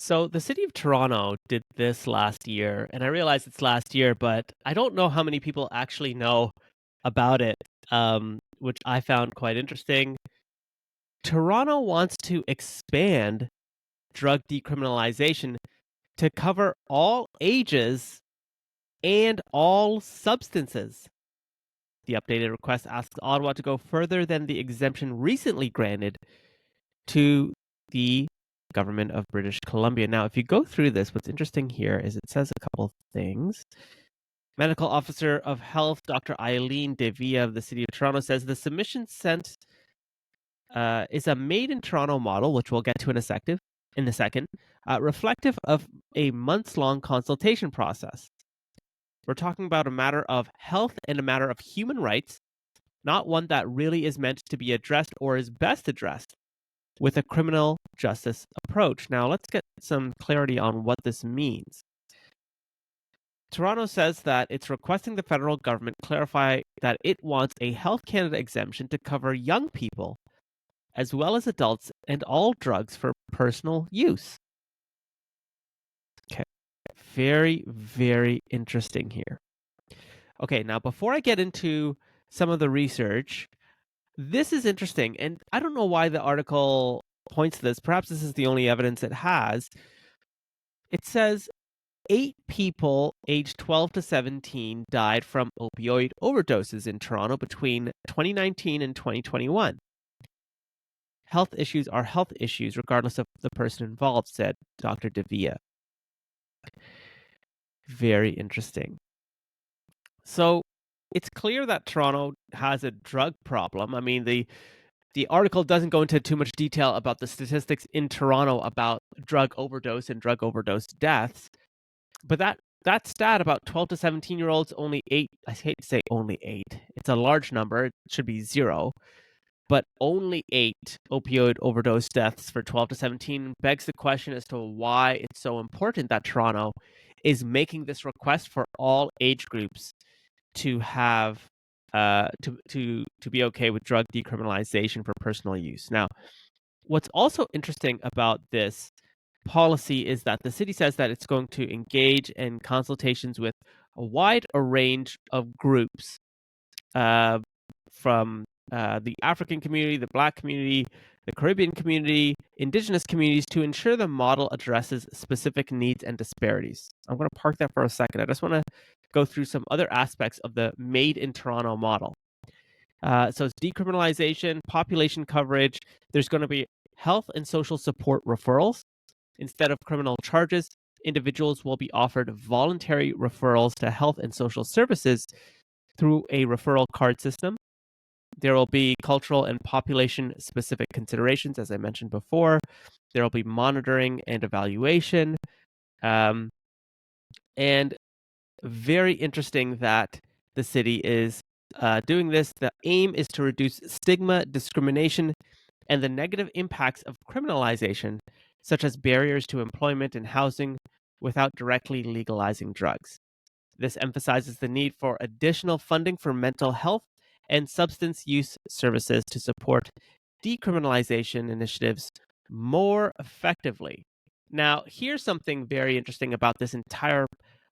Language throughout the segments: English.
So the city of Toronto did this last year, and I realize it's last year, but I don't know how many people actually know about it, which I found quite interesting. Toronto wants to expand drug decriminalization to cover all ages and all substances. The updated request asks Ottawa to go further than the exemption recently granted to the government of British Columbia. Now, if you go through this, what's interesting here is it says a couple of things. Medical Officer of Health, Dr. Eileen Devia of the City of Toronto, says the submission sent is a made in Toronto model, which we'll get to in a second, reflective of a months long consultation process. We're talking about a matter of health and a matter of human rights, not one that really is meant to be addressed or is best addressed with a criminal justice approach. Now, let's get some clarity on what this means. Toronto says that it's requesting the federal government clarify that it wants a Health Canada exemption to cover young people as well as adults and all drugs for personal use. Okay, very, very interesting here. Okay, now before I get into some of the research, this is interesting, and I don't know why the article points to this. Perhaps this is the only evidence it has. It says 8 people aged 12 to 17 died from opioid overdoses in Toronto between 2019 and 2021. Health issues are health issues, regardless of the person involved, said Dr. Devia. Very interesting. So it's clear that Toronto has a drug problem. I mean, the article doesn't go into too much detail about the statistics in Toronto about drug overdose and drug overdose deaths. But that stat about 12 to 17-year-olds, only 8, I hate to say only 8. It's a large number. It should be 0. But only 8 opioid overdose deaths for 12 to 17 begs the question as to why it's so important that Toronto is making this request for all age groups to have to be okay with drug decriminalization for personal use. Now, what's also interesting about this policy is that the city says that it's going to engage in consultations with a wide range of groups from the African community, the Black community, the Caribbean community, Indigenous communities to ensure the model addresses specific needs and disparities. I'm going to park that for a second. I just want to go through some other aspects of the Made in Toronto model. So it's decriminalization, population coverage. There's going to be health and social support referrals. Instead of criminal charges, individuals will be offered voluntary referrals to health and social services through a referral card system. There will be cultural and population-specific considerations, as I mentioned before. There will be monitoring and evaluation. And very interesting that the city is doing this. The aim is to reduce stigma, discrimination, and the negative impacts of criminalization, such as barriers to employment and housing, without directly legalizing drugs. This emphasizes the need for additional funding for mental health and substance use services to support decriminalization initiatives more effectively. Now, here's something very interesting about this entire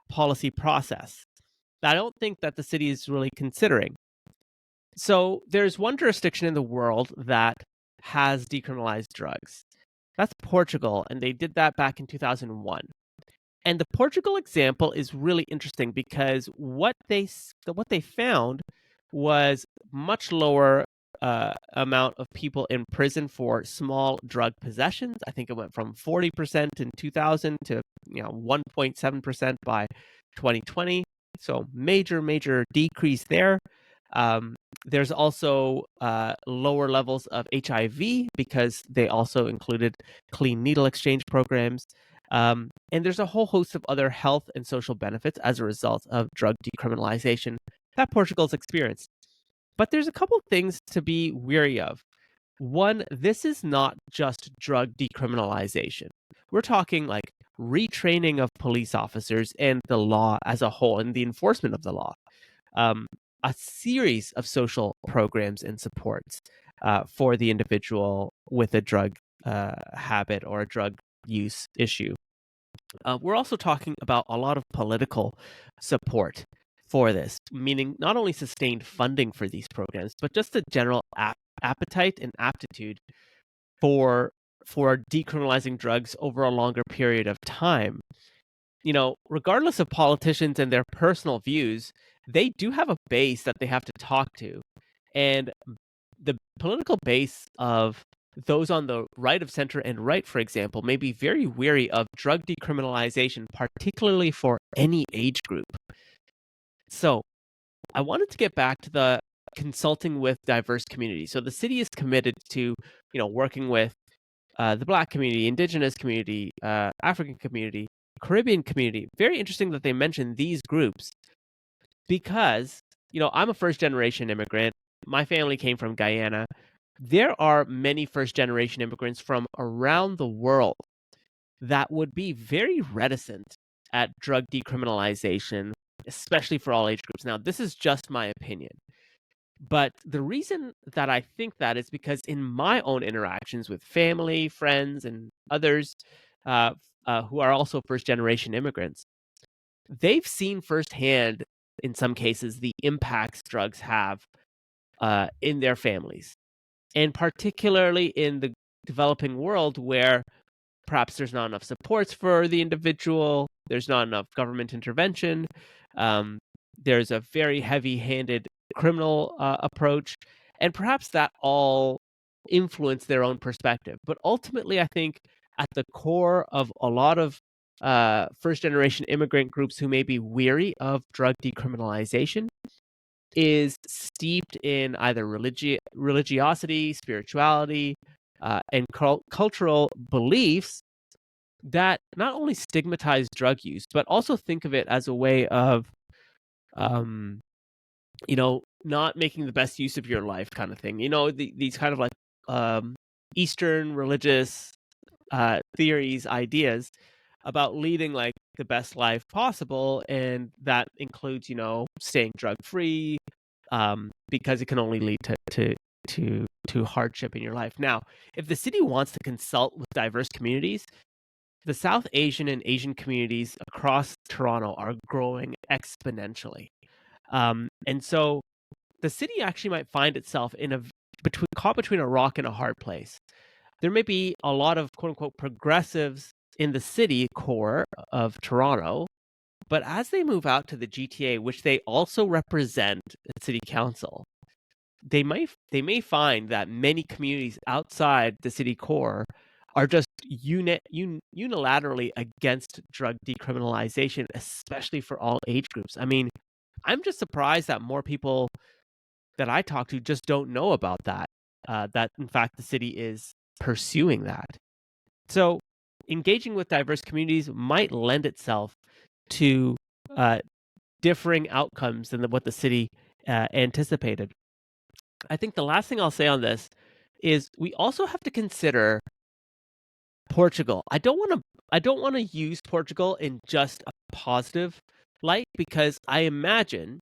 policy process that I don't think that the city is really considering. So there's one jurisdiction in the world that has decriminalized drugs. That's Portugal, and they did that back in 2001. And the Portugal example is really interesting because what they found was much lower amount of people in prison for small drug possessions. I think it went from 40% in 2000 to 1.7% by 2020. So major decrease there. There's also lower levels of HIV because they also included clean needle exchange programs. And there's a whole host of other health and social benefits as a result of drug decriminalization that Portugal's experienced. But there's a couple things to be wary of. One, this is not just drug decriminalization. We're talking like retraining of police officers and the law as a whole and the enforcement of the law. A series of social programs and supports for the individual with a drug habit or a drug use issue. We're also talking about a lot of political support for this, meaning not only sustained funding for these programs, but just a general appetite and aptitude for decriminalizing drugs over a longer period of time. Regardless of politicians and their personal views, they do have a base that they have to talk to. And the political base of those on the right of center and right, for example, may be very weary of drug decriminalization, particularly for any age group. So I wanted to get back to the consulting with diverse communities. So the city is committed to, working with the Black community, Indigenous community, African community, Caribbean community. Very interesting that they mentioned these groups because, I'm a first generation immigrant. My family came from Guyana. There are many first generation immigrants from around the world that would be very reticent at drug decriminalization, especially for all age groups. Now, this is just my opinion. But the reason that I think that is because in my own interactions with family, friends, and others who are also first generation immigrants, they've seen firsthand, in some cases, the impacts drugs have in their families. And particularly in the developing world where perhaps there's not enough supports for the individual, there's not enough government intervention, there's a very heavy-handed criminal approach, and perhaps that all influence their own perspective. But ultimately, I think at the core of a lot of first-generation immigrant groups who may be weary of drug decriminalization is steeped in either religiosity, spirituality, and cultural beliefs that not only stigmatize drug use, but also think of it as a way of, not making the best use of your life kind of thing. These kind of like Eastern religious theories, ideas about leading like the best life possible, and that includes, staying drug free, because it can only lead to hardship in your life. Now, if the city wants to consult with diverse communities, the South Asian and Asian communities across Toronto are growing exponentially, and so the city actually might find itself caught between a rock and a hard place. There may be a lot of quote unquote progressives in the city core of Toronto, but as they move out to the GTA, which they also represent at city council, they may find that many communities outside the city core are just unilaterally against drug decriminalization, especially for all age groups. I mean, I'm just surprised that more people that I talk to just don't know about that, that in fact the city is pursuing that. So engaging with diverse communities might lend itself to differing outcomes than what the city anticipated. I think the last thing I'll say on this is we also have to consider Portugal. I don't want to use Portugal in just a positive light, because I imagine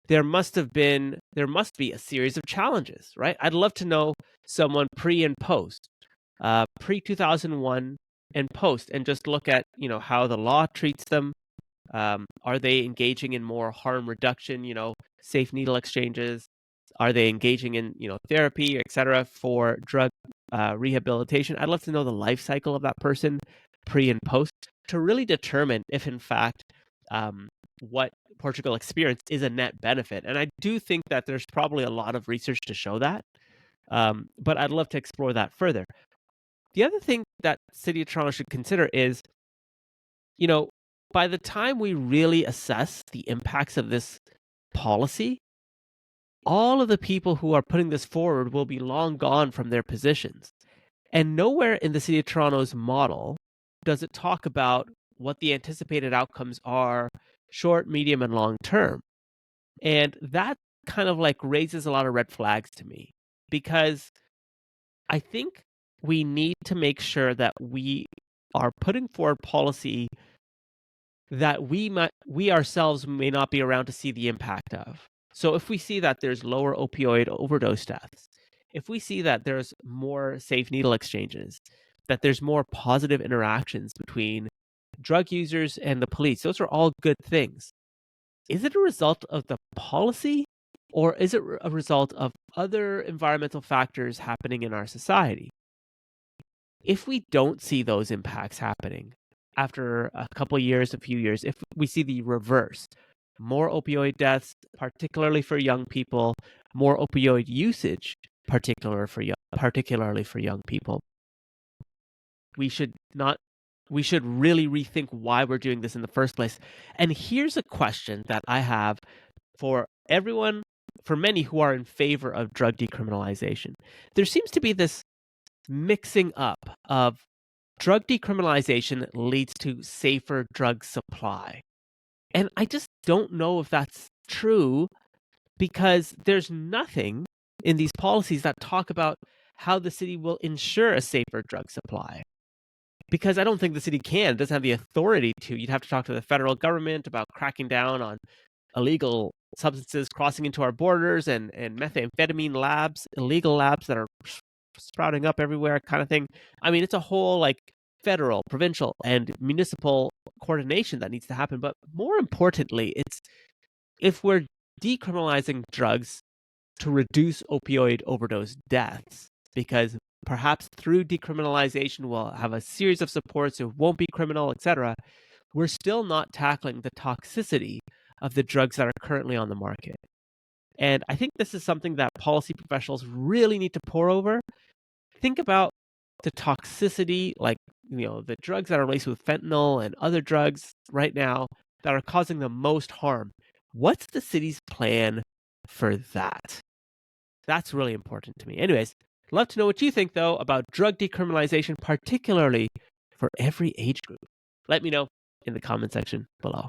there must be a series of challenges, right? I'd love to know someone pre and post, pre 2001 and post, and just look at how the law treats them. Are they engaging in more harm reduction? Safe needle exchanges. Are they engaging in therapy, etc., for drug rehabilitation? I'd love to know the life cycle of that person pre and post to really determine if, in fact, what Portugal experienced is a net benefit. And I do think that there's probably a lot of research to show that, but I'd love to explore that further. The other thing that City of Toronto should consider is, by the time we really assess the impacts of this policy, all of the people who are putting this forward will be long gone from their positions. And nowhere in the City of Toronto's model does it talk about what the anticipated outcomes are, short, medium, and long term. And that kind of like raises a lot of red flags to me, because I think we need to make sure that we are putting forward policy that we ourselves may not be around to see the impact of. So if we see that there's lower opioid overdose deaths, if we see that there's more safe needle exchanges, that there's more positive interactions between drug users and the police. Those are all good things. Is it a result of the policy, or is it a result of other environmental factors happening in our society? If we don't see those impacts happening after a couple years, a few years, if we see the reverse, more opioid deaths, particularly for young people, more opioid usage, particularly for young people, we should not we should really rethink why we're doing this in the first place. And here's a question that I have for everyone, for many who are in favor of drug decriminalization. There seems to be this mixing up of drug decriminalization leads to safer drug supply. And I just don't know if that's true, because there's nothing in these policies that talk about how the city will ensure a safer drug supply. Because I don't think the city doesn't have the authority to. You'd have to talk to the federal government about cracking down on illegal substances crossing into our borders, and methamphetamine labs, illegal labs that are sprouting up everywhere, kind of thing. I mean, it's a whole like federal, provincial, and municipal coordination that needs to happen. But more importantly, it's if we're decriminalizing drugs to reduce opioid overdose deaths, because perhaps through decriminalization we'll have a series of supports, it won't be criminal, etc., we're still not tackling the toxicity of the drugs that are currently on the market. And I think this is something that policy professionals really need to pore over. Think about the toxicity, like, the drugs that are laced with fentanyl and other drugs right now that are causing the most harm. What's the city's plan for that? That's really important to me. Anyways, I'd love to know what you think, though, about drug decriminalization, particularly for every age group. Let me know in the comment section below.